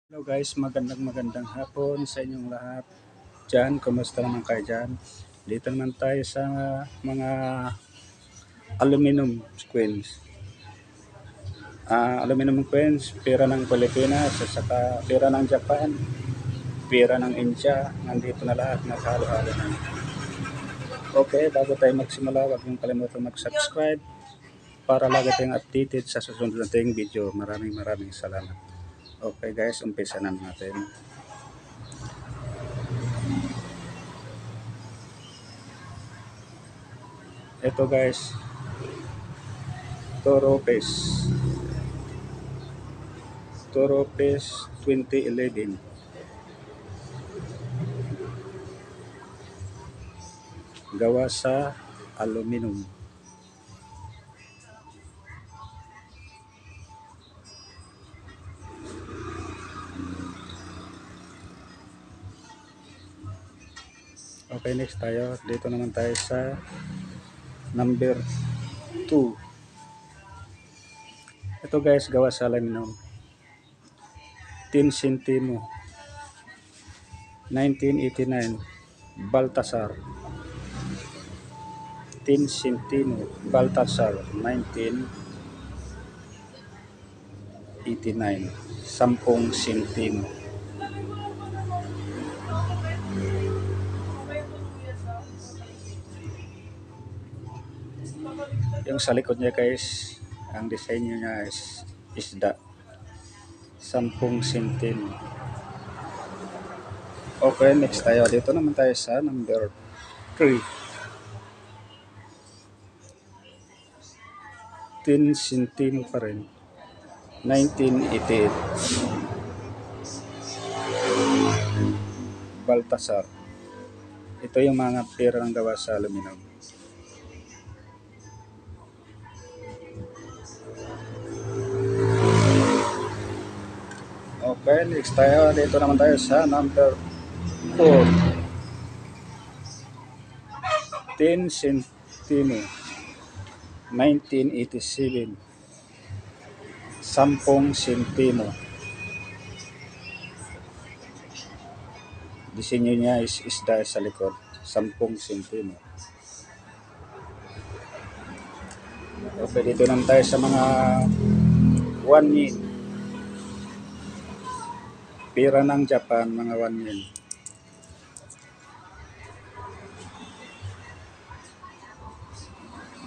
Hello guys, magandang hapon sa inyong lahat. Diyan, kumusta naman kayo dyan? Dito naman tayo sa mga aluminum queens. Aluminum queens, pera ng Pilipinas, at saka pera ng Japan, pera ng India, nandito na lahat, naghalo-halo na. Okay, bago tayo magsimula, huwag niyong kalimutan mag-subscribe para lagi tayong updated sa susunod nating video. Maraming salamat. Okay guys, umpisa na natin. Ito guys, Toropes 2011. Gawa sa aluminum. Okay, next tayo. Dito naman tayo sa number 2. Ito guys, gawa sa aluminum. 10 centimo. 1989. Baltasar. 10 centimo. Baltasar. 1989. 10 centimo. Yung sa likod niya guys, ang design niya is isda. 10 centimo. Okay, next tayo. Dito naman tayo sa number 3. 10 centimo pa rin. 1988. Baltasar. Ito yung mga pera ng gawa sa aluminum. Okay, next tayo. Dito naman tayo sa number 4. 10 centimo. 1987. 10 centimo. Disenyo niya is isda sa likod. 10 centimo. Okay, dito naman tayo sa mga 1 yen. Pera ng Japan, mga 1 yen.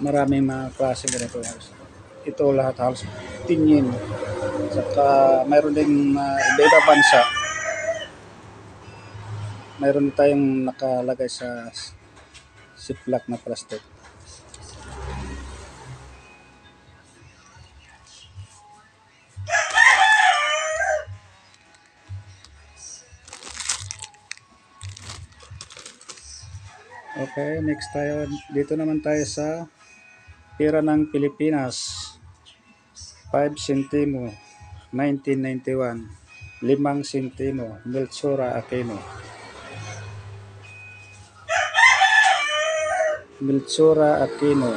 Maraming mga klase ganito. Ito lahat halos 10 yen. Saka mayroon din iba-iba bansa. Mayroon tayong nakalagay sa ziplock na plastic. Okay, next tayo. Dito naman tayo sa pera ng Pilipinas. 5 centimo. 1991. 5 centimo. Melchora Aquino. Melchora Aquino.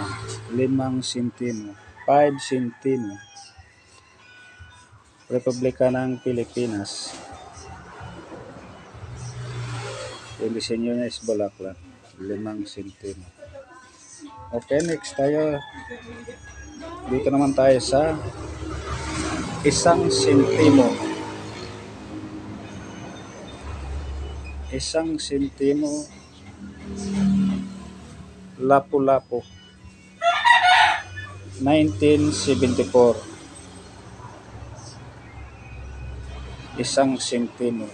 5 centimo. 5 centimo. Republika ng Pilipinas. Yung disenyo niya is bulaklak. 5 centimo. Okay, next tayo. Dito naman tayo sa 1 centimo. 1 centimo. Lapu-Lapu. 1974. 1 centimo.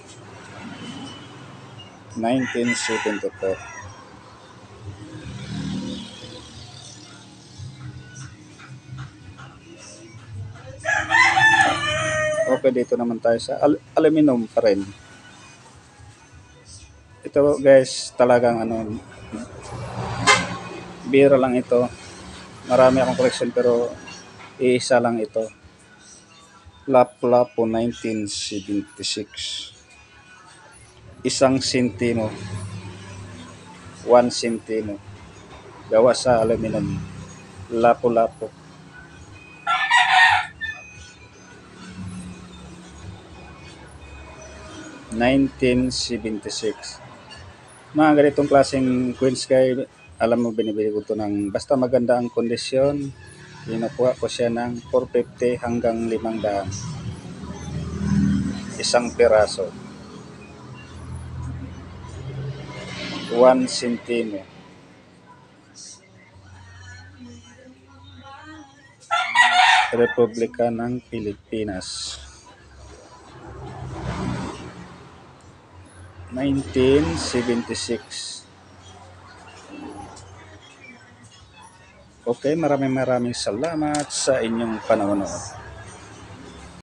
1974. Okay, dito naman tayo sa aluminum pa rin. Ito guys, talagang bira lang ito. Marami akong collection pero iisa lang ito. Lapu-Lapu 1976. 1 centimo. 1 centimo. Gawa sa aluminum. Lapu-Lapu. 1976. Mga ganitong klaseng Queen's Sky, alam mo binibili ko to ng basta maganda ang kondisyon. Kinukuha ko siya ng 450 hanggang 500. Isang piraso. 1 centimo. Republika ng Pilipinas. 1976. Okay, maraming salamat sa inyong panonood.